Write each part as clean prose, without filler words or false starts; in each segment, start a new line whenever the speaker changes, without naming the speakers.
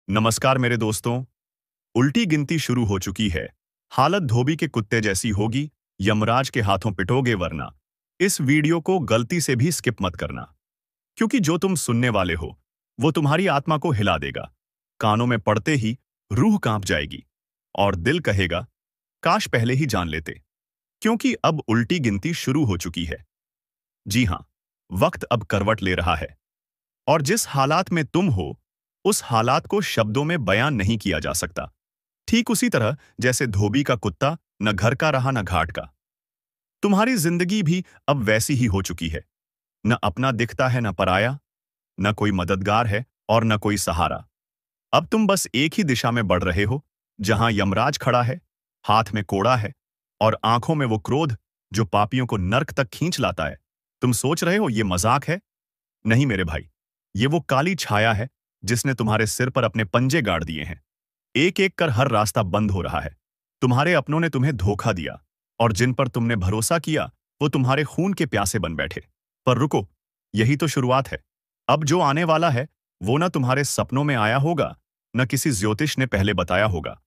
नमस्कार मेरे दोस्तों। उल्टी गिनती शुरू हो चुकी है। हालत धोबी के कुत्ते जैसी होगी। यमराज के हाथों पिटोगे वरना। इस वीडियो को गलती से भी स्किप मत करना, क्योंकि जो तुम सुनने वाले हो वो तुम्हारी आत्मा को हिला देगा। कानों में पड़ते ही रूह कांप जाएगी और दिल कहेगा काश पहले ही जान लेते। क्योंकि अब उल्टी गिनती शुरू हो चुकी है। जी हाँ, वक्त अब करवट ले रहा है और जिस हालात में तुम हो उस हालात को शब्दों में बयान नहीं किया जा सकता। ठीक उसी तरह जैसे धोबी का कुत्ता न घर का रहा न घाट का। तुम्हारी जिंदगी भी अब वैसी ही हो चुकी है। न अपना दिखता है न पराया, न कोई मददगार है और न कोई सहारा। अब तुम बस एक ही दिशा में बढ़ रहे हो, जहां यमराज खड़ा है, हाथ में कोड़ा है और आंखों में वो क्रोध जो पापियों को नर्क तक खींच लाता है। तुम सोच रहे हो ये मजाक है? नहीं मेरे भाई, ये वो काली छाया है जिसने तुम्हारे सिर पर अपने पंजे गाड़ दिए हैं। एक एक कर हर रास्ता बंद हो रहा है। तुम्हारे अपनों ने तुम्हें धोखा दिया और जिन पर तुमने भरोसा किया वो तुम्हारे खून के प्यासे बन बैठे। पर रुको, यही तो शुरुआत है। अब जो आने वाला है वो न तुम्हारे सपनों में आया होगा, न किसी ज्योतिष ने पहले बताया होगा।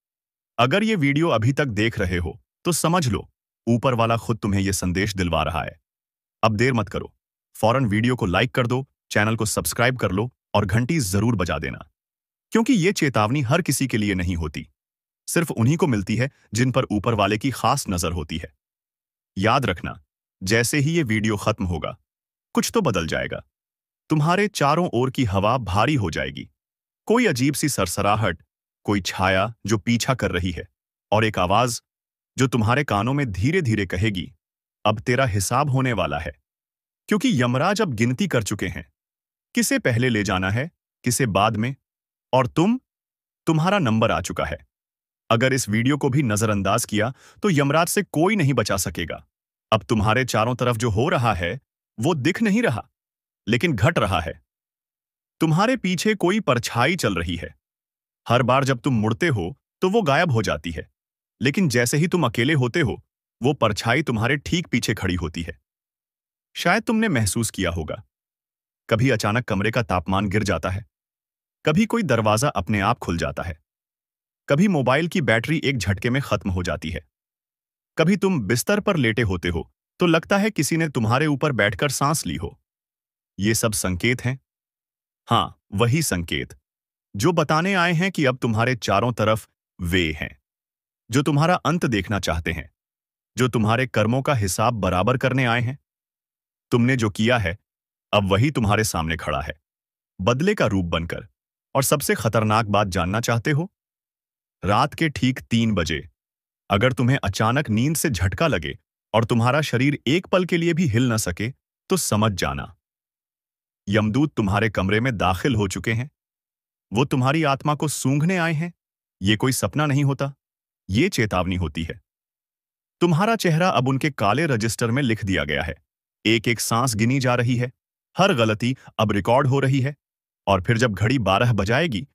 अगर ये वीडियो अभी तक देख रहे हो तो समझ लो, ऊपर वाला खुद तुम्हें ये संदेश दिलवा रहा है। अब देर मत करो, फौरन वीडियो को लाइक कर दो, चैनल को सब्सक्राइब कर लो और घंटी जरूर बजा देना। क्योंकि ये चेतावनी हर किसी के लिए नहीं होती, सिर्फ उन्हीं को मिलती है जिन पर ऊपर वाले की खास नजर होती है। याद रखना, जैसे ही ये वीडियो खत्म होगा कुछ तो बदल जाएगा। तुम्हारे चारों ओर की हवा भारी हो जाएगी। कोई अजीब सी सरसराहट, कोई छाया जो पीछा कर रही है और एक आवाज जो तुम्हारे कानों में धीरे धीरे कहेगी अब तेरा हिसाब होने वाला है। क्योंकि यमराज अब गिनती कर चुके हैं, किसे पहले ले जाना है, किसे बाद में, और तुम्हारा नंबर आ चुका है। अगर इस वीडियो को भी नजरअंदाज किया तो यमराज से कोई नहीं बचा सकेगा। अब तुम्हारे चारों तरफ जो हो रहा है वो दिख नहीं रहा, लेकिन घट रहा है। तुम्हारे पीछे कोई परछाई चल रही है। हर बार जब तुम मुड़ते हो तो वो गायब हो जाती है, लेकिन जैसे ही तुम अकेले होते हो वो परछाई तुम्हारे ठीक पीछे खड़ी होती है। शायद तुमने महसूस किया होगा, कभी अचानक कमरे का तापमान गिर जाता है, कभी कोई दरवाजा अपने आप खुल जाता है, कभी मोबाइल की बैटरी एक झटके में खत्म हो जाती है, कभी तुम बिस्तर पर लेटे होते हो तो लगता है किसी ने तुम्हारे ऊपर बैठकर सांस ली हो। ये सब संकेत हैं। हाँ, वही संकेत जो बताने आए हैं कि अब तुम्हारे चारों तरफ वे हैं जो तुम्हारा अंत देखना चाहते हैं, जो तुम्हारे कर्मों का हिसाब बराबर करने आए हैं। तुमने जो किया है अब वही तुम्हारे सामने खड़ा है, बदले का रूप बनकर। और सबसे खतरनाक बात जानना चाहते हो? रात के ठीक 3 बजे अगर तुम्हें अचानक नींद से झटका लगे और तुम्हारा शरीर एक पल के लिए भी हिल न सके तो समझ जाना, यमदूत तुम्हारे कमरे में दाखिल हो चुके हैं। वो तुम्हारी आत्मा को सूंघने आए हैं। ये कोई सपना नहीं होता, ये चेतावनी होती है। तुम्हारा चेहरा अब उनके काले रजिस्टर में लिख दिया गया है। एक एक सांस गिनी जा रही है, हर गलती अब रिकॉर्ड हो रही है। और फिर जब घड़ी 12 बजाएगी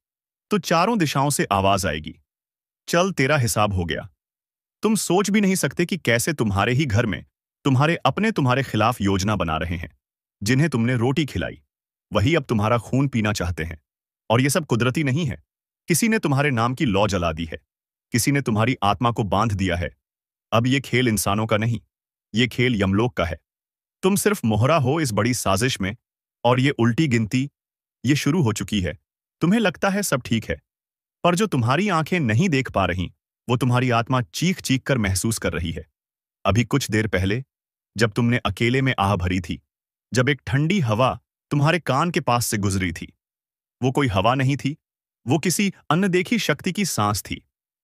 तो चारों दिशाओं से आवाज आएगी, चल तेरा हिसाब हो गया। तुम सोच भी नहीं सकते कि कैसे तुम्हारे ही घर में तुम्हारे अपने तुम्हारे खिलाफ योजना बना रहे हैं। जिन्हें तुमने रोटी खिलाई वही अब तुम्हारा खून पीना चाहते हैं। और ये सब कुदरती नहीं है। किसी ने तुम्हारे नाम की लौ जला दी है, किसी ने तुम्हारी आत्मा को बांध दिया है। अब ये खेल इंसानों का नहीं, ये खेल यमलोक का है। तुम सिर्फ मोहरा हो इस बड़ी साजिश में। और ये उल्टी गिनती ये शुरू हो चुकी है। तुम्हें लगता है सब ठीक है, पर जो तुम्हारी आंखें नहीं देख पा रही वो तुम्हारी आत्मा चीख चीख कर महसूस कर रही है। अभी कुछ देर पहले जब तुमने अकेले में आह भरी थी, जब एक ठंडी हवा तुम्हारे कान के पास से गुजरी थी, वो कोई हवा नहीं थी, वो किसी अनदेखी शक्ति की सांस थी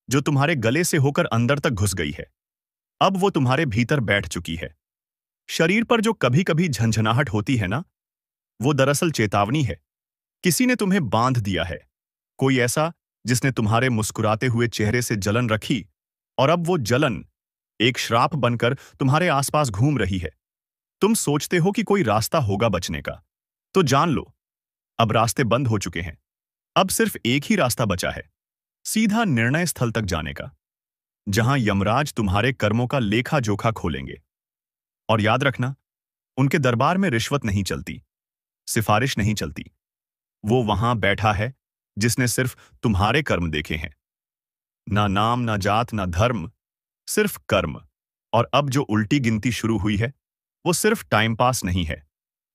जो तुम्हारे गले से होकर अंदर तक घुस गई है। अब वो तुम्हारे भीतर बैठ चुकी है। शरीर पर जो कभी कभी झंझनाहट होती है ना, वो दरअसल चेतावनी है। किसी ने तुम्हें बांध दिया है, कोई ऐसा जिसने तुम्हारे मुस्कुराते हुए चेहरे से जलन रखी। और अब वो जलन एक श्राप बनकर तुम्हारे आसपास घूम रही है। तुम सोचते हो कि कोई रास्ता होगा बचने का, तो जान लो अब रास्ते बंद हो चुके हैं। अब सिर्फ एक ही रास्ता बचा है, सीधा निर्णय स्थल तक जाने का, जहां यमराज तुम्हारे कर्मों का लेखा जोखा खोलेंगे। और याद रखना, उनके दरबार में रिश्वत नहीं चलती, सिफारिश नहीं चलती। वो वहां बैठा है जिसने सिर्फ तुम्हारे कर्म देखे हैं। ना नाम, ना जात, ना धर्म, सिर्फ कर्म। और अब जो उल्टी गिनती शुरू हुई है, वो सिर्फ टाइम पास नहीं है।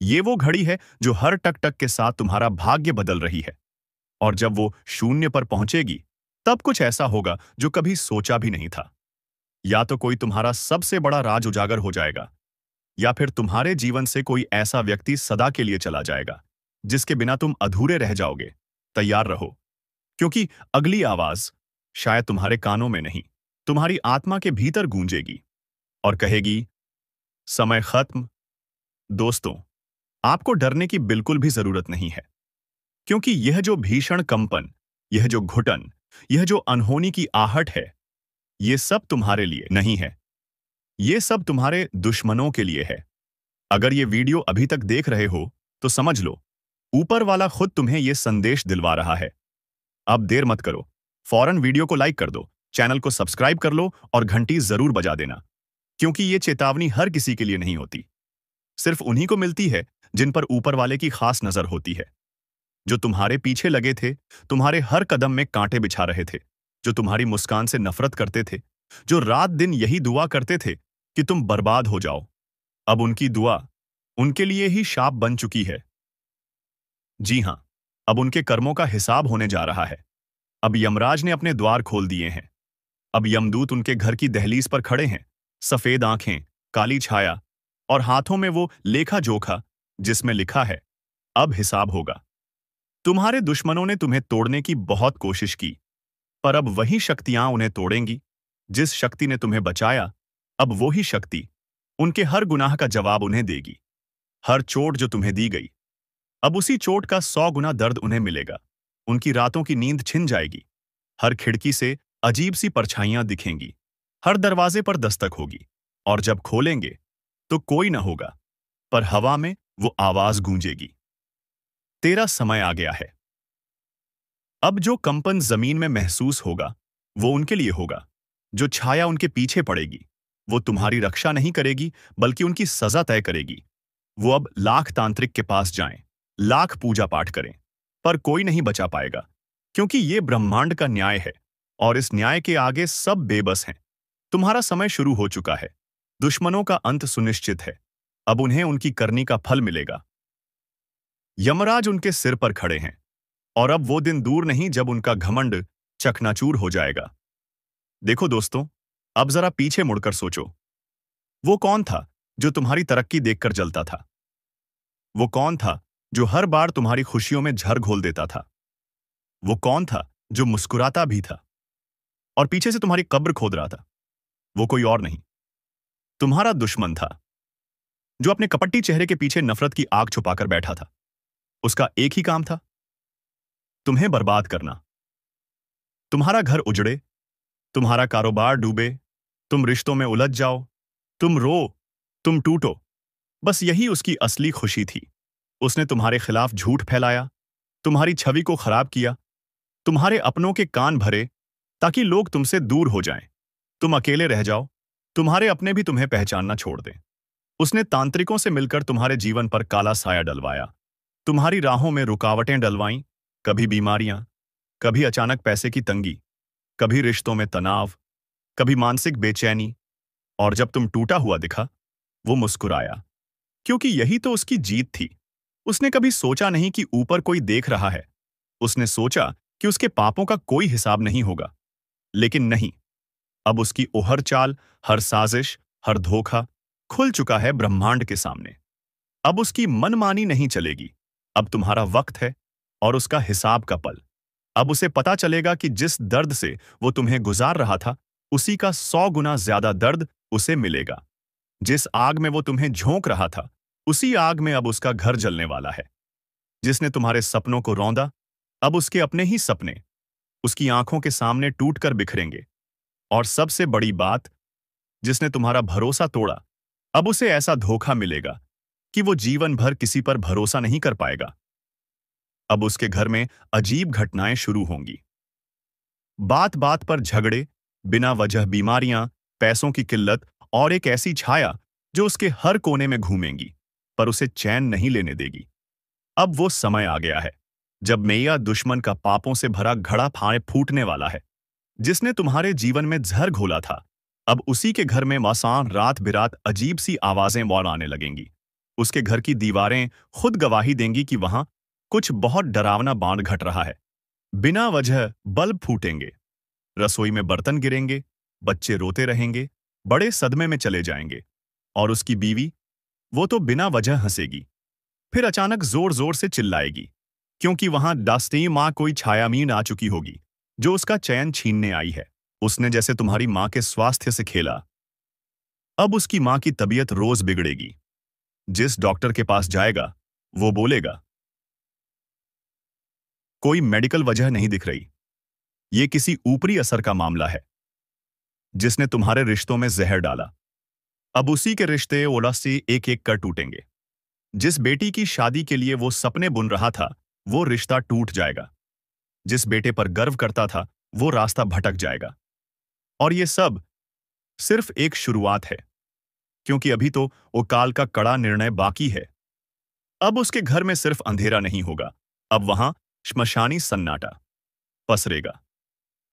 ये वो घड़ी है जो हर टक टक के साथ तुम्हारा भाग्य बदल रही है। और जब वो शून्य पर पहुंचेगी, तब कुछ ऐसा होगा जो कभी सोचा भी नहीं था। या तो कोई तुम्हारा सबसे बड़ा राज उजागर हो जाएगा, या फिर तुम्हारे जीवन से कोई ऐसा व्यक्ति सदा के लिए चला जाएगा जिसके बिना तुम अधूरे रह जाओगे। तैयार रहो, क्योंकि अगली आवाज शायद तुम्हारे कानों में नहीं, तुम्हारी आत्मा के भीतर गूंजेगी और कहेगी, समय खत्म। दोस्तों, आपको डरने की बिल्कुल भी जरूरत नहीं है, क्योंकि यह जो भीषण कंपन, यह जो घुटन, यह जो अनहोनी की आहट है, ये सब तुम्हारे लिए नहीं है। ये सब तुम्हारे दुश्मनों के लिए है। अगर ये वीडियो अभी तक देख रहे हो, तो समझ लो, ऊपर वाला खुद तुम्हें ये संदेश दिलवा रहा है। अब देर मत करो, फौरन वीडियो को लाइक कर दो, चैनल को सब्सक्राइब कर लो और घंटी जरूर बजा देना, क्योंकि ये चेतावनी हर किसी के लिए नहीं होती। सिर्फ उन्हीं को मिलती है जिन पर ऊपर वाले की खास नजर होती है। जो तुम्हारे पीछे लगे थे, तुम्हारे हर कदम में कांटे बिछा रहे थे, जो तुम्हारी मुस्कान से नफरत करते थे, जो रात दिन यही दुआ करते थे कि तुम बर्बाद हो जाओ, अब उनकी दुआ उनके लिए ही शाप बन चुकी है। जी हां, अब उनके कर्मों का हिसाब होने जा रहा है। अब यमराज ने अपने द्वार खोल दिए हैं। अब यमदूत उनके घर की दहलीज पर खड़े हैं, सफेद आंखें, काली छाया और हाथों में वो लेखा जोखा जिसमें लिखा है, अब हिसाब होगा। तुम्हारे दुश्मनों ने तुम्हें तोड़ने की बहुत कोशिश की, पर अब वही शक्तियां उन्हें तोड़ेंगी। जिस शक्ति ने तुम्हें बचाया, अब वो ही शक्ति उनके हर गुनाह का जवाब उन्हें देगी। हर चोट जो तुम्हें दी गई, अब उसी चोट का 100 गुना दर्द उन्हें मिलेगा। उनकी रातों की नींद छिन जाएगी। हर खिड़की से अजीब सी परछाइयां दिखेंगी। हर दरवाजे पर दस्तक होगी, और जब खोलेंगे तो कोई न होगा, पर हवा में वो आवाज गूंजेगी, तेरा समय आ गया है। अब जो कंपन जमीन में महसूस होगा, वो उनके लिए होगा। जो छाया उनके पीछे पड़ेगी, वो तुम्हारी रक्षा नहीं करेगी, बल्कि उनकी सजा तय करेगी। वो अब लाख तांत्रिक के पास जाएं, लाख पूजा पाठ करें, पर कोई नहीं बचा पाएगा, क्योंकि ये ब्रह्मांड का न्याय है, और इस न्याय के आगे सब बेबस हैं। तुम्हारा समय शुरू हो चुका है। दुश्मनों का अंत सुनिश्चित है। अब उन्हें उनकी करनी का फल मिलेगा। यमराज उनके सिर पर खड़े हैं, और अब वो दिन दूर नहीं जब उनका घमंड चकनाचूर हो जाएगा। देखो दोस्तों, अब जरा पीछे मुड़कर सोचो। वो कौन था जो तुम्हारी तरक्की देखकर जलता था? वो कौन था जो हर बार तुम्हारी खुशियों में झर घोल देता था? वो कौन था जो मुस्कुराता भी था और पीछे से तुम्हारी कब्र खोद रहा था? वो कोई और नहीं, तुम्हारा दुश्मन था, जो अपने कपट्टी चेहरे के पीछे नफरत की आग छुपाकर बैठा था। उसका एक ही काम था, तुम्हें बर्बाद करना। तुम्हारा घर उजड़े, तुम्हारा कारोबार डूबे, तुम रिश्तों में उलझ जाओ, तुम रो, तुम टूटो। बस यही उसकी असली खुशी थी। उसने तुम्हारे खिलाफ झूठ फैलाया, तुम्हारी छवि को खराब किया, तुम्हारे अपनों के कान भरे ताकि लोग तुमसे दूर हो जाएं, तुम अकेले रह जाओ, तुम्हारे अपने भी तुम्हें पहचानना छोड़ दें। उसने तांत्रिकों से मिलकर तुम्हारे जीवन पर काला साया डलवाया, तुम्हारी राहों में रुकावटें डलवाईं, कभी बीमारियां, कभी अचानक पैसे की तंगी, कभी रिश्तों में तनाव, कभी मानसिक बेचैनी। और जब तुम टूटा हुआ दिखा, वो मुस्कुराया, क्योंकि यही तो उसकी जीत थी। उसने कभी सोचा नहीं कि ऊपर कोई देख रहा है। उसने सोचा कि उसके पापों का कोई हिसाब नहीं होगा, लेकिन नहीं। अब उसकी ओहर चाल, हर साजिश, हर धोखा खुल चुका है ब्रह्मांड के सामने। अब उसकी मनमानी नहीं चलेगी। अब तुम्हारा वक्त है और उसका हिसाब का पल। अब उसे पता चलेगा कि जिस दर्द से वो तुम्हें गुजार रहा था, उसी का 100 गुना ज्यादा दर्द उसे मिलेगा। जिस आग में वो तुम्हें झोंक रहा था, उसी आग में अब उसका घर जलने वाला है। जिसने तुम्हारे सपनों को रौंदा, अब उसके अपने ही सपने उसकी आंखों के सामने टूटकर बिखरेंगे। और सबसे बड़ी बात, जिसने तुम्हारा भरोसा तोड़ा, अब उसे ऐसा धोखा मिलेगा कि वो जीवन भर किसी पर भरोसा नहीं कर पाएगा। अब उसके घर में अजीब घटनाएं शुरू होंगी। बात बात पर झगड़े, बिना वजह बीमारियां, पैसों की किल्लत और एक ऐसी छाया जो उसके हर कोने में घूमेंगी, पर उसे चैन नहीं लेने देगी। अब वो समय आ गया है। जब मैया दुश्मन का पापों से भरा घड़ा फाड़े फूटने वाला है, जिसने तुम्हारे जीवन में जहर घोला था, अब उसी के घर में मसान रात बिरात अजीब सी आवाजें मौन आने लगेंगी। उसके घर की दीवारें खुद गवाही देंगी कि वहां कुछ बहुत डरावना बांध घट रहा है। बिना वजह बल्ब फूटेंगे, रसोई में बर्तन गिरेंगे, बच्चे रोते रहेंगे, बड़े सदमे में चले जाएंगे। और उसकी बीवी, वो तो बिना वजह हंसेगी, फिर अचानक जोर जोर से चिल्लाएगी, क्योंकि वहां दास्ती माँ कोई छायामीन आ चुकी होगी, जो उसका चैन छीनने आई है। उसने जैसे तुम्हारी माँ के स्वास्थ्य से खेला, अब उसकी माँ की तबीयत रोज बिगड़ेगी। जिस डॉक्टर के पास जाएगा, वो बोलेगा, कोई मेडिकल वजह नहीं दिख रही, ये किसी ऊपरी असर का मामला है, जिसने तुम्हारे रिश्तों में जहर डाला। अब उसी के रिश्ते ओला से एक एक कर टूटेंगे। जिस बेटी की शादी के लिए वो सपने बुन रहा था, वो रिश्ता टूट जाएगा। जिस बेटे पर गर्व करता था, वो रास्ता भटक जाएगा। और ये सब सिर्फ एक शुरुआत है, क्योंकि अभी तो वो काल का कड़ा निर्णय बाकी है। अब उसके घर में सिर्फ अंधेरा नहीं होगा, अब वहां श्मशानी सन्नाटा पसरेगा।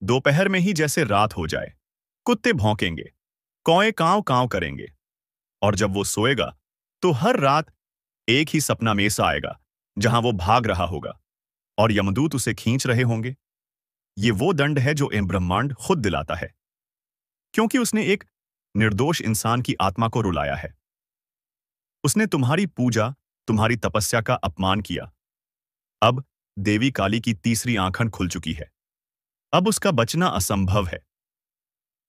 दोपहर में ही जैसे रात हो जाए, कुत्ते भौंकेंगे, कौए कांव कांव करेंगे। और जब वो सोएगा, तो हर रात एक ही सपना में सा आएगा, जहां वो भाग रहा होगा और यमदूत उसे खींच रहे होंगे। ये वो दंड है जो ब्रह्मांड खुद दिलाता है, क्योंकि उसने एक निर्दोष इंसान की आत्मा को रुलाया है। उसने तुम्हारी पूजा, तुम्हारी तपस्या का अपमान किया। अब देवी काली की तीसरी आंखन खुल चुकी है। अब उसका बचना असंभव है।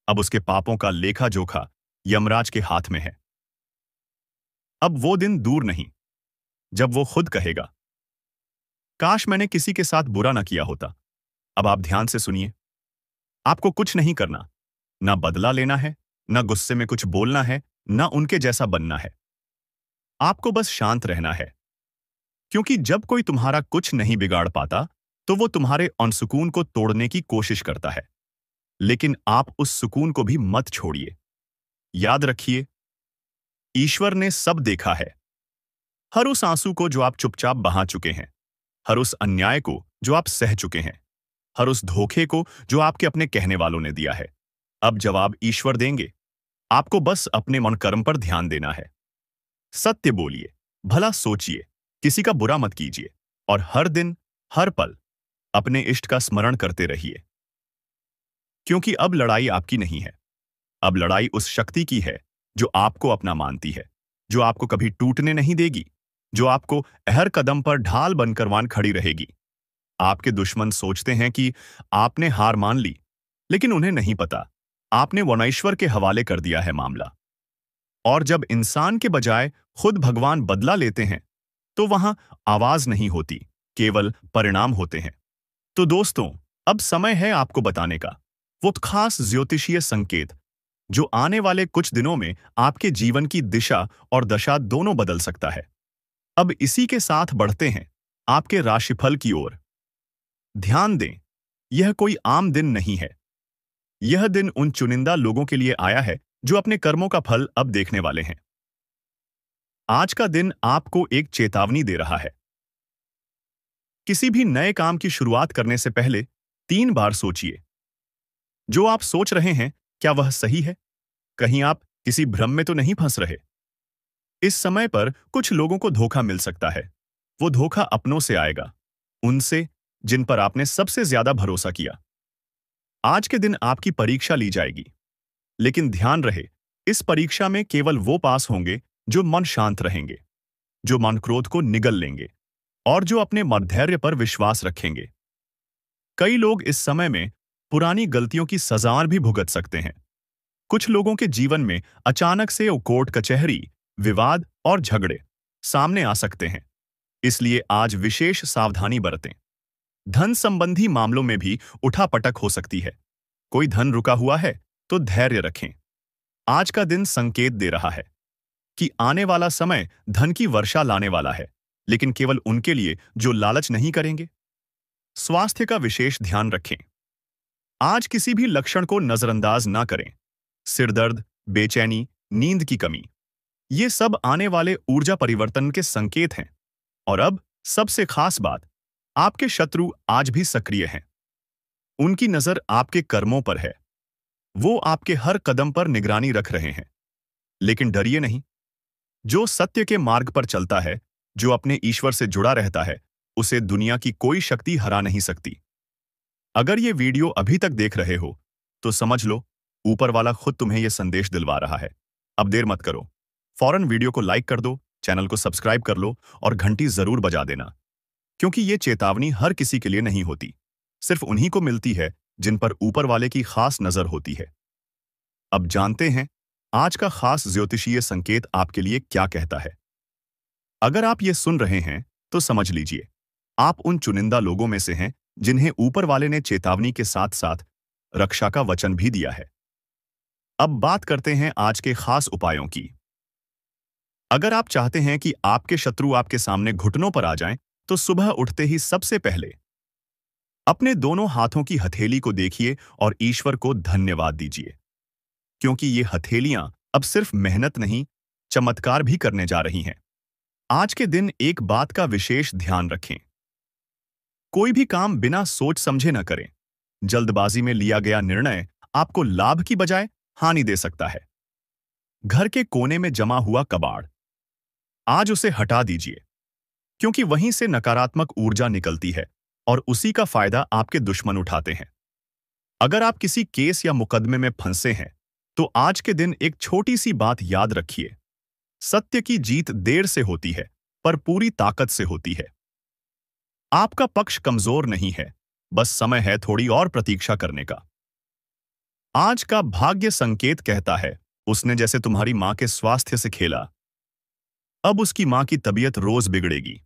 अब उसके पापों का लेखा जोखा यमराज के हाथ में है। अब वो दिन दूर नहीं, जब वो खुद कहेगा, काश मैंने किसी के साथ बुरा ना किया होता। अब आप ध्यान से सुनिए। आपको कुछ नहीं करना, ना बदला लेना है, ना गुस्से में कुछ बोलना है, ना उनके जैसा बनना है। आपको बस शांत रहना है, क्योंकि जब कोई तुम्हारा कुछ नहीं बिगाड़ पाता, तो वो तुम्हारे अनसुकून को तोड़ने की कोशिश करता है। लेकिन आप उस सुकून को भी मत छोड़िए। याद रखिए, ईश्वर ने सब देखा है। हर उस आंसू को जो आप चुपचाप बहा चुके हैं, हर उस अन्याय को जो आप सह चुके हैं, हर उस धोखे को जो आपके अपने कहने वालों ने दिया है। अब जवाब ईश्वर देंगे। आपको बस अपने मन कर्म पर ध्यान देना है। सत्य बोलिए, भला सोचिए, किसी का बुरा मत कीजिए, और हर दिन, हर पल अपने इष्ट का स्मरण करते रहिए। क्योंकि अब लड़ाई आपकी नहीं है, अब लड़ाई उस शक्ति की है जो आपको अपना मानती है, जो आपको कभी टूटने नहीं देगी, जो आपको हर कदम पर ढाल बनकर वान खड़ी रहेगी। आपके दुश्मन सोचते हैं कि आपने हार मान ली, लेकिन उन्हें नहीं पता, आपने वनईश्वर के हवाले कर दिया है मामला। और जब इंसान के बजाय खुद भगवान बदला लेते हैं, तो वहां आवाज नहीं होती, केवल परिणाम होते हैं। तो दोस्तों, अब समय है आपको बताने का, वो खास ज्योतिषीय संकेत जो आने वाले कुछ दिनों में आपके जीवन की दिशा और दशा दोनों बदल सकता है। अब इसी के साथ बढ़ते हैं आपके राशिफल की ओर। ध्यान दें, यह कोई आम दिन नहीं है। यह दिन उन चुनिंदा लोगों के लिए आया है जो अपने कर्मों का फल अब देखने वाले हैं। आज का दिन आपको एक चेतावनी दे रहा है। किसी भी नए काम की शुरुआत करने से पहले 3 बार सोचिए। जो आप सोच रहे हैं, क्या वह सही है? कहीं आप किसी भ्रम में तो नहीं फंस रहे? इस समय पर कुछ लोगों को धोखा मिल सकता है। वो धोखा अपनों से आएगा, उनसे जिन पर आपने सबसे ज्यादा भरोसा किया। आज के दिन आपकी परीक्षा ली जाएगी, लेकिन ध्यान रहे, इस परीक्षा में केवल वो पास होंगे जो मन शांत रहेंगे, जो मन क्रोध को निगल लेंगे और जो अपने मधैर्य पर विश्वास रखेंगे। कई लोग इस समय में पुरानी गलतियों की सजा भी भुगत सकते हैं। कुछ लोगों के जीवन में अचानक से कोर्ट कचहरी, विवाद और झगड़े सामने आ सकते हैं। इसलिए आज विशेष सावधानी बरतें। धन संबंधी मामलों में भी उठापटक हो सकती है। कोई धन रुका हुआ है तो धैर्य रखें। आज का दिन संकेत दे रहा है कि आने वाला समय धन की वर्षा लाने वाला है, लेकिन केवल उनके लिए जो लालच नहीं करेंगे। स्वास्थ्य का विशेष ध्यान रखें। आज किसी भी लक्षण को नजरअंदाज ना करें। सिरदर्द, बेचैनी, नींद की कमी, ये सब आने वाले ऊर्जा परिवर्तन के संकेत हैं। और अब सबसे खास बात, आपके शत्रु आज भी सक्रिय हैं। उनकी नजर आपके कर्मों पर है। वो आपके हर कदम पर निगरानी रख रहे हैं। लेकिन डरिए नहीं। जो सत्य के मार्ग पर चलता है, जो अपने ईश्वर से जुड़ा रहता है, उसे दुनिया की कोई शक्ति हरा नहीं सकती। अगर ये वीडियो अभी तक देख रहे हो, तो समझ लो, ऊपर वाला खुद तुम्हें यह संदेश दिलवा रहा है। अब देर मत करो। फौरन वीडियो को लाइक कर दो, चैनल को सब्सक्राइब कर लो और घंटी जरूर बजा देना। क्योंकि ये चेतावनी हर किसी के लिए नहीं होती। सिर्फ उन्हीं को मिलती है जिन पर ऊपर वाले की खास नजर होती है। अब जानते हैं आज का खास ज्योतिषीय संकेत आपके लिए क्या कहता है। अगर आप ये सुन रहे हैं तो समझ लीजिए, आप उन चुनिंदा लोगों में से हैं जिन्हें ऊपर वाले ने चेतावनी के साथ साथ रक्षा का वचन भी दिया है। अब बात करते हैं आज के खास उपायों की। अगर आप चाहते हैं कि आपके शत्रु आपके सामने घुटनों पर आ जाएं, तो सुबह उठते ही सबसे पहले अपने दोनों हाथों की हथेली को देखिए और ईश्वर को धन्यवाद दीजिए। क्योंकि ये हथेलियां अब सिर्फ मेहनत नहीं, चमत्कार भी करने जा रही हैं। आज के दिन एक बात का विशेष ध्यान रखें। कोई भी काम बिना सोच समझे न करें। जल्दबाजी में लिया गया निर्णय आपको लाभ की बजाय हानि दे सकता है। घर के कोने में जमा हुआ कबाड़, आज उसे हटा दीजिए। क्योंकि वहीं से नकारात्मक ऊर्जा निकलती है और उसी का फायदा आपके दुश्मन उठाते हैं। अगर आप किसी केस या मुकदमे में फंसे हैं, तो आज के दिन एक छोटी सी बात याद रखिए। सत्य की जीत देर से होती है, पर पूरी ताकत से होती है। आपका पक्ष कमजोर नहीं है, बस समय है थोड़ी और प्रतीक्षा करने का। आज का भाग्य संकेत कहता है, उसने जैसे तुम्हारी मां के स्वास्थ्य से खेला, अब उसकी मां की तबीयत रोज बिगड़ेगी।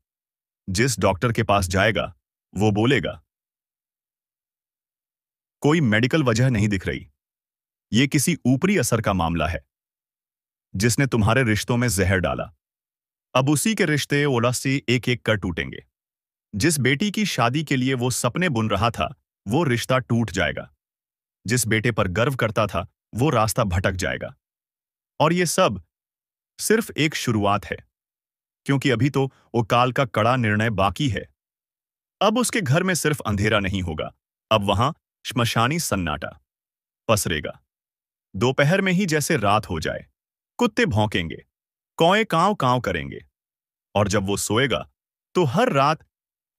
जिस डॉक्टर के पास जाएगा, वो बोलेगा, कोई मेडिकल वजह नहीं दिख रही, ये किसी ऊपरी असर का मामला है जिसने तुम्हारे रिश्तों में जहर डाला। अब उसी के रिश्ते ओला से एक एक कर टूटेंगे। जिस बेटी की शादी के लिए वो सपने बुन रहा था, वो रिश्ता टूट जाएगा। जिस बेटे पर गर्व करता था, वो रास्ता भटक जाएगा। और ये सब सिर्फ एक शुरुआत है, क्योंकि अभी तो वो काल का कड़ा निर्णय बाकी है। अब उसके घर में सिर्फ अंधेरा नहीं होगा, अब वहां श्मशानी सन्नाटा पसरेगा। दोपहर में ही जैसे रात हो जाए, कुत्ते भौंकेंगे, कौए कांव कांव करेंगे। और जब वो सोएगा, तो हर रात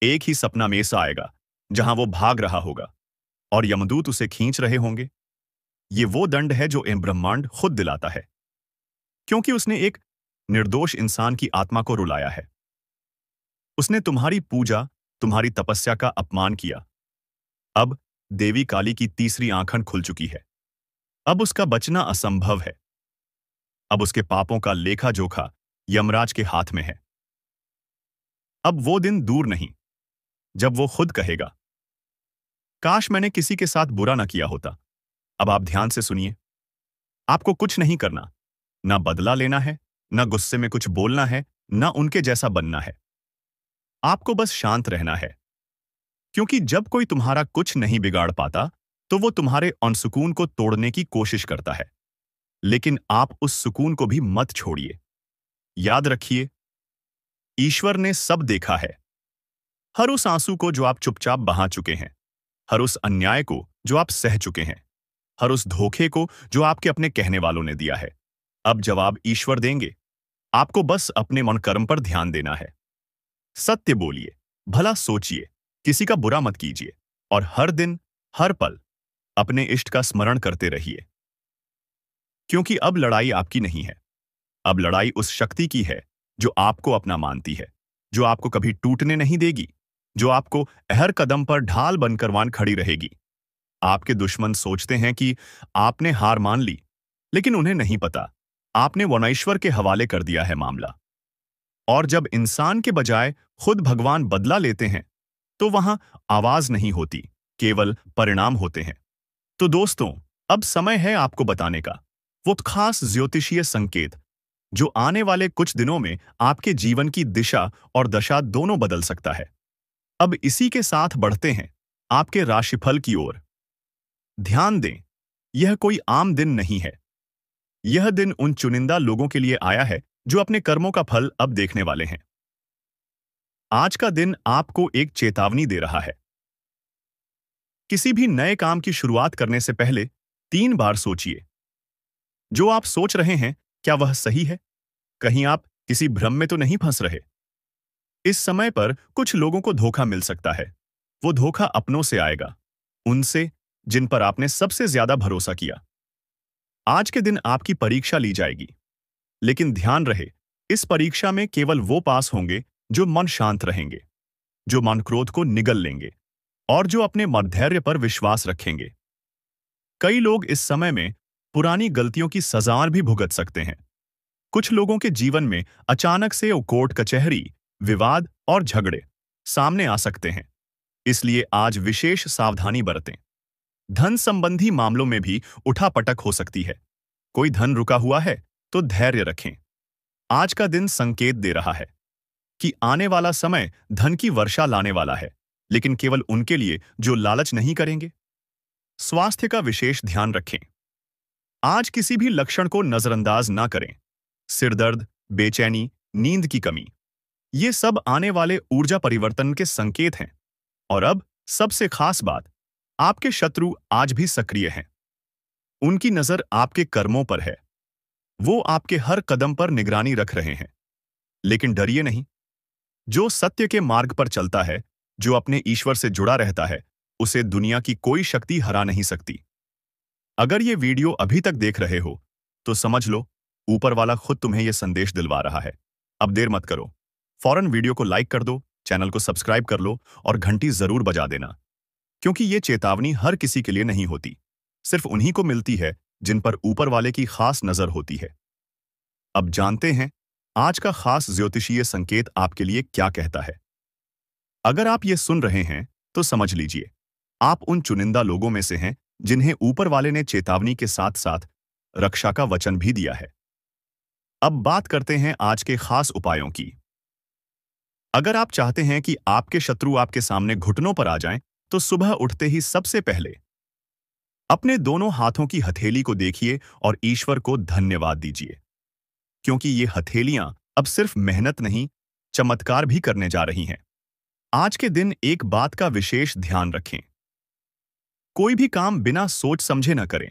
एक ही सपना में सा आएगा, जहां वो भाग रहा होगा और यमदूत उसे खींच रहे होंगे। ये वो दंड है जो ब्रह्मांड खुद दिलाता है, क्योंकि उसने एक निर्दोष इंसान की आत्मा को रुलाया है। उसने तुम्हारी पूजा, तुम्हारी तपस्या का अपमान किया। अब देवी काली की तीसरी आंखन खुल चुकी है। अब उसका बचना असंभव है। अब उसके पापों का लेखा जोखा यमराज के हाथ में है। अब वो दिन दूर नहीं जब वो खुद कहेगा, काश मैंने किसी के साथ बुरा ना किया होता। अब आप ध्यान से सुनिए। आपको कुछ नहीं करना, ना बदला लेना है, ना गुस्से में कुछ बोलना है, ना उनके जैसा बनना है। आपको बस शांत रहना है। क्योंकि जब कोई तुम्हारा कुछ नहीं बिगाड़ पाता, तो वो तुम्हारे अनसुकून को तोड़ने की कोशिश करता है। लेकिन आप उस सुकून को भी मत छोड़िए। याद रखिए, ईश्वर ने सब देखा है। हर उस आंसू को जो आप चुपचाप बहा चुके हैं, हर उस अन्याय को जो आप सह चुके हैं, हर उस धोखे को जो आपके अपने कहने वालों ने दिया है। अब जवाब ईश्वर देंगे। आपको बस अपने मन कर्म पर ध्यान देना है। सत्य बोलिए, भला सोचिए, किसी का बुरा मत कीजिए और हर दिन, हर पल अपने इष्ट का स्मरण करते रहिए। क्योंकि अब लड़ाई आपकी नहीं है। अब लड़ाई उस शक्ति की है जो आपको अपना मानती है, जो आपको कभी टूटने नहीं देगी, जो आपको हर कदम पर ढाल बनकर वान खड़ी रहेगी। आपके दुश्मन सोचते हैं कि आपने हार मान ली, लेकिन उन्हें नहीं पता, आपने वनईश्वर के हवाले कर दिया है मामला। और जब इंसान के बजाय खुद भगवान बदला लेते हैं, तो वहां आवाज नहीं होती, केवल परिणाम होते हैं। तो दोस्तों, अब समय है आपको बताने का, वो खास ज्योतिषीय संकेत जो आने वाले कुछ दिनों में आपके जीवन की दिशा और दशा दोनों बदल सकता है। अब इसी के साथ बढ़ते हैं आपके राशिफल की ओर। ध्यान दें, यह कोई आम दिन नहीं है। यह दिन उन चुनिंदा लोगों के लिए आया है जो अपने कर्मों का फल अब देखने वाले हैं। आज का दिन आपको एक चेतावनी दे रहा है। किसी भी नए काम की शुरुआत करने से पहले 3 बार सोचिए। जो आप सोच रहे हैं, क्या वह सही है? कहीं आप किसी भ्रम में तो नहीं फंस रहे? इस समय पर कुछ लोगों को धोखा मिल सकता है। वो धोखा अपनों से आएगा, उनसे जिन पर आपने सबसे ज्यादा भरोसा किया। आज के दिन आपकी परीक्षा ली जाएगी, लेकिन ध्यान रहे, इस परीक्षा में केवल वो पास होंगे जो मन शांत रहेंगे, जो मन क्रोध को निगल लेंगे और जो अपने मधैर्य पर विश्वास रखेंगे। कई लोग इस समय में पुरानी गलतियों की सजा भी भुगत सकते हैं। कुछ लोगों के जीवन में अचानक से कोर्ट कचहरी, विवाद और झगड़े सामने आ सकते हैं। इसलिए आज विशेष सावधानी बरतें। धन संबंधी मामलों में भी उठापटक हो सकती है। कोई धन रुका हुआ है तो धैर्य रखें। आज का दिन संकेत दे रहा है कि आने वाला समय धन की वर्षा लाने वाला है, लेकिन केवल उनके लिए जो लालच नहीं करेंगे। स्वास्थ्य का विशेष ध्यान रखें। आज किसी भी लक्षण को नजरअंदाज ना करें। सिरदर्द, बेचैनी, नींद की कमी, ये सब आने वाले ऊर्जा परिवर्तन के संकेत हैं। और अब सबसे खास बात, आपके शत्रु आज भी सक्रिय हैं। उनकी नजर आपके कर्मों पर है। वो आपके हर कदम पर निगरानी रख रहे हैं। लेकिन डरिए नहीं। जो सत्य के मार्ग पर चलता है, जो अपने ईश्वर से जुड़ा रहता है, उसे दुनिया की कोई शक्ति हरा नहीं सकती। अगर ये वीडियो अभी तक देख रहे हो, तो समझ लो, ऊपर वाला खुद तुम्हें यह संदेश दिलवा रहा है। अब देर मत करो, फौरन वीडियो को लाइक कर दो, चैनल को सब्सक्राइब कर लो और घंटी जरूर बजा देना, क्योंकि ये चेतावनी हर किसी के लिए नहीं होती। सिर्फ उन्हीं को मिलती है जिन पर ऊपर वाले की खास नजर होती है। अब जानते हैं आज का खास ज्योतिषीय संकेत आपके लिए क्या कहता है। अगर आप ये सुन रहे हैं तो समझ लीजिए, आप उन चुनिंदा लोगों में से हैं जिन्हें ऊपर वाले ने चेतावनी के साथ साथ रक्षा का वचन भी दिया है। अब बात करते हैं आज के खास उपायों की। अगर आप चाहते हैं कि आपके शत्रु आपके सामने घुटनों पर आ जाएं, तो सुबह उठते ही सबसे पहले अपने दोनों हाथों की हथेली को देखिए और ईश्वर को धन्यवाद दीजिए, क्योंकि ये हथेलियां अब सिर्फ मेहनत नहीं, चमत्कार भी करने जा रही हैं। आज के दिन एक बात का विशेष ध्यान रखें। कोई भी काम बिना सोच समझे न करें।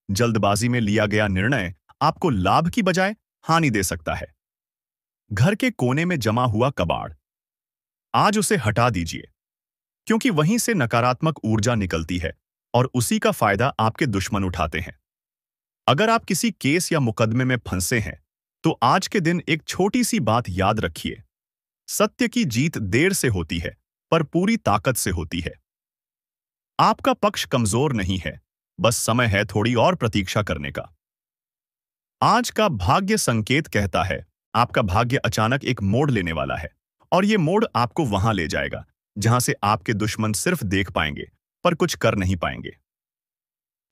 जल्दबाजी में लिया गया निर्णय आपको लाभ की बजाय हानि दे सकता है। घर के कोने में जमा हुआ कबाड़, आज उसे हटा दीजिए, क्योंकि वहीं से नकारात्मक ऊर्जा निकलती है और उसी का फायदा आपके दुश्मन उठाते हैं। अगर आप किसी केस या मुकदमे में फंसे हैं, तो आज के दिन एक छोटी सी बात याद रखिए। सत्य की जीत देर से होती है, पर पूरी ताकत से होती है। आपका पक्ष कमजोर नहीं है, बस समय है थोड़ी और प्रतीक्षा करने का। आज का भाग्य संकेत कहता है, आपका भाग्य अचानक एक मोड़ लेने वाला है, और ये मोड़ आपको वहां ले जाएगा जहां से आपके दुश्मन सिर्फ देख पाएंगे पर कुछ कर नहीं पाएंगे।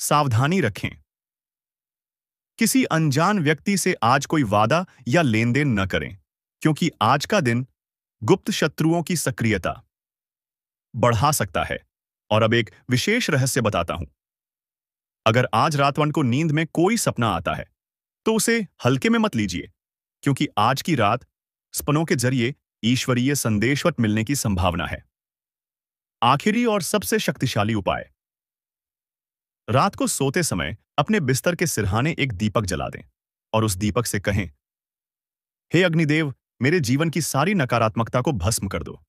सावधानी रखें। किसी अनजान व्यक्ति से आज कोई वादा या लेन देन न करें, क्योंकि आज का दिन गुप्त शत्रुओं की सक्रियता बढ़ा सकता है। और अब एक विशेष रहस्य बताता हूं। अगर आज रातवन को नींद में कोई सपना आता है, तो उसे हल्के में मत लीजिए, क्योंकि आज की रात सपनों के जरिए ईश्वरीय संदेशवत मिलने की संभावना है। आखिरी और सबसे शक्तिशाली उपाय, रात को सोते समय अपने बिस्तर के सिरहाने एक दीपक जला दें और उस दीपक से कहें, हे अग्निदेव, मेरे जीवन की सारी नकारात्मकता को भस्म कर दो।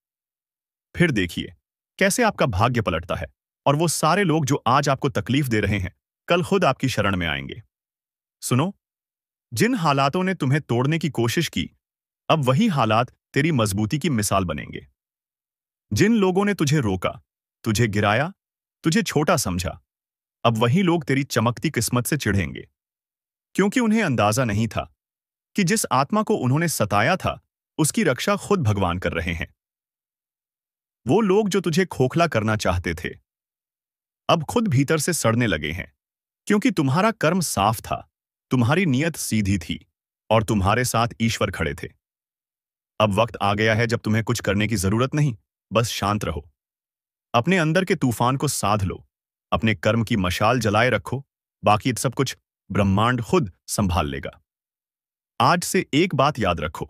फिर देखिए कैसे आपका भाग्य पलटता है और वो सारे लोग जो आज आपको तकलीफ दे रहे हैं, कल खुद आपकी शरण में आएंगे। सुनो, जिन हालातों ने तुम्हें तोड़ने की कोशिश की, अब वही हालात तेरी मजबूती की मिसाल बनेंगे। जिन लोगों ने तुझे रोका, तुझे गिराया, तुझे छोटा समझा, अब वही लोग तेरी चमकती किस्मत से चिढ़ेंगे, क्योंकि उन्हें अंदाजा नहीं था कि जिस आत्मा को उन्होंने सताया था, उसकी रक्षा खुद भगवान कर रहे हैं। वो लोग जो तुझे खोखला करना चाहते थे, अब खुद भीतर से सड़ने लगे हैं, क्योंकि तुम्हारा कर्म साफ था, तुम्हारी नीयत सीधी थी और तुम्हारे साथ ईश्वर खड़े थे। अब वक्त आ गया है जब तुम्हें कुछ करने की जरूरत नहीं, बस शांत रहो। अपने अंदर के तूफान को साध लो, अपने कर्म की मशाल जलाए रखो, बाकी सब कुछ ब्रह्मांड खुद संभाल लेगा। आज से एक बात याद रखो,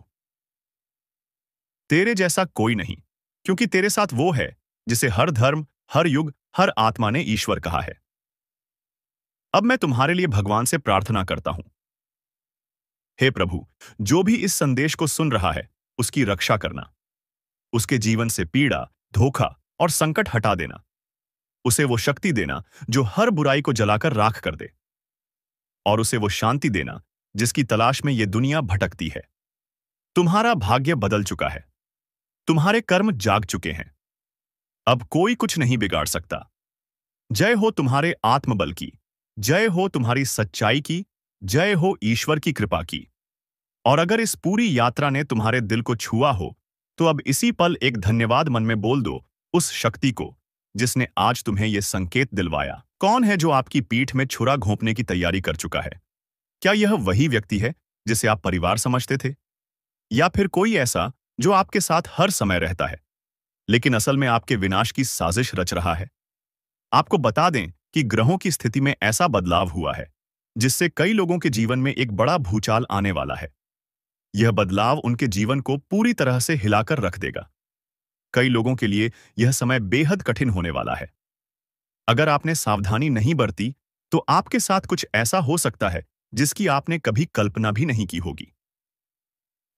तेरे जैसा कोई नहीं, क्योंकि तेरे साथ वो है जिसे हर धर्म, हर युग, हर आत्मा ने ईश्वर कहा है। अब मैं तुम्हारे लिए भगवान से प्रार्थना करता हूं। हे प्रभु, जो भी इस संदेश को सुन रहा है, उसकी रक्षा करना। उसके जीवन से पीड़ा, धोखा और संकट हटा देना। उसे वो शक्ति देना जो हर बुराई को जलाकर राख कर दे। और उसे वो शांति देना जिसकी तलाश में ये दुनिया भटकती है। तुम्हारा भाग्य बदल चुका है। तुम्हारे कर्म जाग चुके हैं। अब कोई कुछ नहीं बिगाड़ सकता। जय हो तुम्हारे आत्मबल की। जय हो तुम्हारी सच्चाई की। जय हो ईश्वर की कृपा की। और अगर इस पूरी यात्रा ने तुम्हारे दिल को छुआ हो, तो अब इसी पल एक धन्यवाद मन में बोल दो उस शक्ति को जिसने आज तुम्हें यह संकेत दिलवाया। कौन है जो आपकी पीठ में छुरा घोंपने की तैयारी कर चुका है? क्या यह वही व्यक्ति है जिसे आप परिवार समझते थे? या फिर कोई ऐसा जो आपके साथ हर समय रहता है, लेकिन असल में आपके विनाश की साजिश रच रहा है? आपको बता दें कि ग्रहों की स्थिति में ऐसा बदलाव हुआ है जिससे कई लोगों के जीवन में एक बड़ा भूचाल आने वाला है। यह बदलाव उनके जीवन को पूरी तरह से हिलाकर रख देगा। कई लोगों के लिए यह समय बेहद कठिन होने वाला है। अगर आपने सावधानी नहीं बरती, तो आपके साथ कुछ ऐसा हो सकता है जिसकी आपने कभी कल्पना भी नहीं की होगी।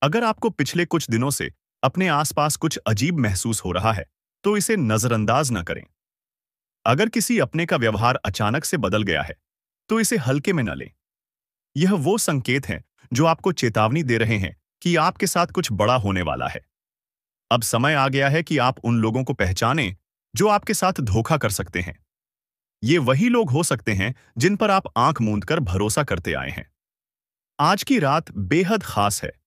अगर आपको पिछले कुछ दिनों से अपने आसपास कुछ अजीब महसूस हो रहा है, तो इसे नजरअंदाज न करें। अगर किसी अपने का व्यवहार अचानक से बदल गया है, तो इसे हल्के में न लें। यह वो संकेत हैं जो आपको चेतावनी दे रहे हैं कि आपके साथ कुछ बड़ा होने वाला है। अब समय आ गया है कि आप उन लोगों को पहचानें जो आपके साथ धोखा कर सकते हैं। ये वही लोग हो सकते हैं जिन पर आप आंख मूंदकर भरोसा करते आए हैं। आज की रात बेहद खास है।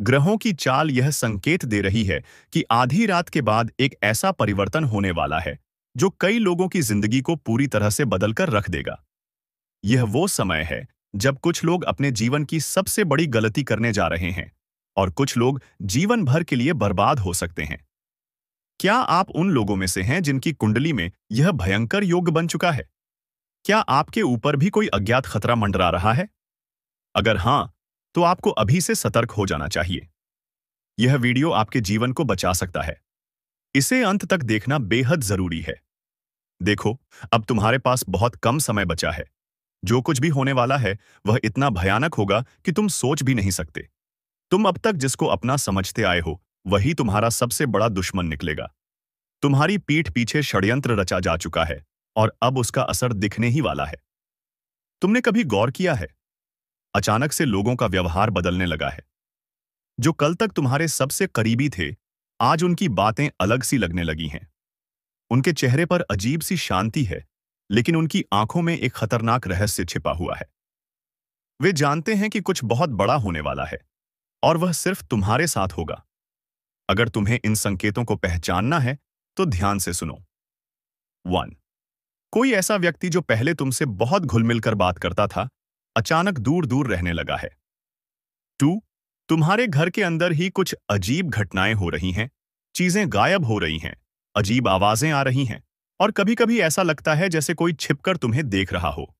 ग्रहों की चाल यह संकेत दे रही है कि आधी रात के बाद एक ऐसा परिवर्तन होने वाला है जो कई लोगों की जिंदगी को पूरी तरह से बदलकर रख देगा। यह वो समय है जब कुछ लोग अपने जीवन की सबसे बड़ी गलती करने जा रहे हैं और कुछ लोग जीवन भर के लिए बर्बाद हो सकते हैं। क्या आप उन लोगों में से हैं जिनकी कुंडली में यह भयंकर योग बन चुका है? क्या आपके ऊपर भी कोई अज्ञात खतरा मंडरा रहा है? अगर हां, तो आपको अभी से सतर्क हो जाना चाहिए। यह वीडियो आपके जीवन को बचा सकता है। इसे अंत तक देखना बेहद जरूरी है। देखो, अब तुम्हारे पास बहुत कम समय बचा है। जो कुछ भी होने वाला है, वह इतना भयानक होगा कि तुम सोच भी नहीं सकते। तुम अब तक जिसको अपना समझते आए हो, वही तुम्हारा सबसे बड़ा दुश्मन निकलेगा। तुम्हारी पीठ पीछे षड्यंत्र रचा जा चुका है और अब उसका असर दिखने ही वाला है। तुमने कभी गौर किया है? अचानक से लोगों का व्यवहार बदलने लगा है। जो कल तक तुम्हारे सबसे करीबी थे, आज उनकी बातें अलग सी लगने लगी हैं। उनके चेहरे पर अजीब सी शांति है, लेकिन उनकी आंखों में एक खतरनाक रहस्य छिपा हुआ है। वे जानते हैं कि कुछ बहुत बड़ा होने वाला है और वह सिर्फ तुम्हारे साथ होगा। अगर तुम्हें इन संकेतों को पहचानना है, तो ध्यान से सुनो। 1. कोई ऐसा व्यक्ति जो पहले तुमसे बहुत घुल-मिल कर बात करता था, अचानक दूर-दूर रहने लगा है। 2. तुम्हारे घर के अंदर ही कुछ अजीब घटनाएं हो रही हैं, चीजें गायब हो रही हैं, अजीब आवाजें आ रही हैं और कभी-कभी ऐसा लगता है जैसे कोई छिपकर तुम्हें देख रहा हो।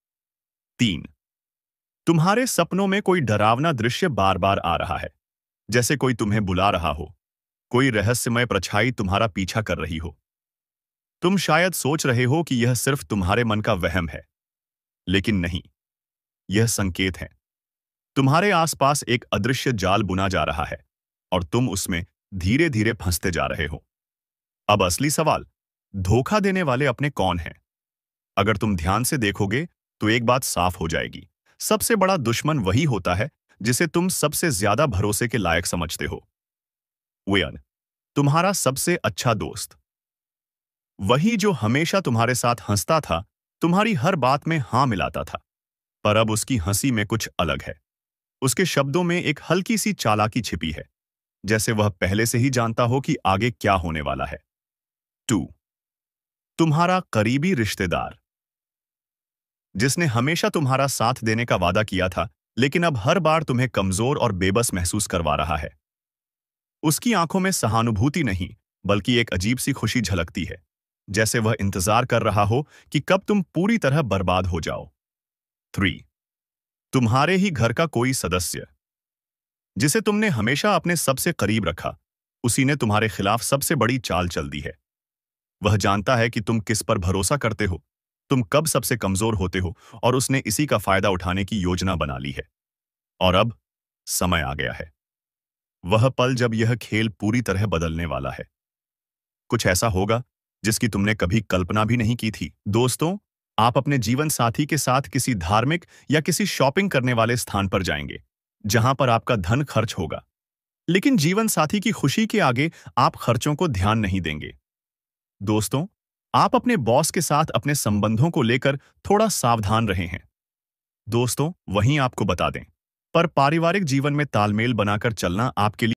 3. तुम्हारे सपनों में कोई डरावना दृश्य बार-बार आ रहा है, जैसे कोई तुम्हें बुला रहा हो, कोई रहस्यमय परछाई तुम्हारा पीछा कर रही हो। तुम शायद सोच रहे हो कि यह सिर्फ तुम्हारे मन का वहम है, लेकिन नहीं, यह संकेत है। तुम्हारे आसपास एक अदृश्य जाल बुना जा रहा है और तुम उसमें धीरे-धीरे फंसते जा रहे हो। अब असली सवाल, धोखा देने वाले अपने कौन हैं? अगर तुम ध्यान से देखोगे, तो एक बात साफ हो जाएगी। सबसे बड़ा दुश्मन वही होता है जिसे तुम सबसे ज्यादा भरोसे के लायक समझते हो। वेयर, तुम्हारा सबसे अच्छा दोस्त। वही जो हमेशा तुम्हारे साथ हंसता था, तुम्हारी हर बात में हाँ मिलाता था। पर अब उसकी हंसी में कुछ अलग है। उसके शब्दों में एक हल्की सी चालाकी छिपी है, जैसे वह पहले से ही जानता हो कि आगे क्या होने वाला है। 2. तुम्हारा करीबी रिश्तेदार, जिसने हमेशा तुम्हारा साथ देने का वादा किया था, लेकिन अब हर बार तुम्हें कमजोर और बेबस महसूस करवा रहा है। उसकी आंखों में सहानुभूति नहीं, बल्कि एक अजीब सी खुशी झलकती है, जैसे वह इंतजार कर रहा हो कि कब तुम पूरी तरह बर्बाद हो जाओ। 3. तुम्हारे ही घर का कोई सदस्य, जिसे तुमने हमेशा अपने सबसे करीब रखा, उसी ने तुम्हारे खिलाफ सबसे बड़ी चाल चल दी है। वह जानता है कि तुम किस पर भरोसा करते हो, तुम कब सबसे कमजोर होते हो, और उसने इसी का फायदा उठाने की योजना बना ली है। और अब समय आ गया है, वह पल जब यह खेल पूरी तरह बदलने वाला है। कुछ ऐसा होगा जिसकी तुमने कभी कल्पना भी नहीं की थी। दोस्तों, आप अपने जीवन साथी के साथ किसी धार्मिक या किसी शॉपिंग करने वाले स्थान पर जाएंगे, जहां पर आपका धन खर्च होगा। लेकिन जीवन साथी की खुशी के आगे आप खर्चों को ध्यान नहीं देंगे। दोस्तों, आप अपने बॉस के साथ अपने संबंधों को लेकर थोड़ा सावधान रहे हैं। दोस्तों, वहीं आपको बता दें, पर पारिवारिक जीवन में तालमेल बनाकर चलना आपके लिए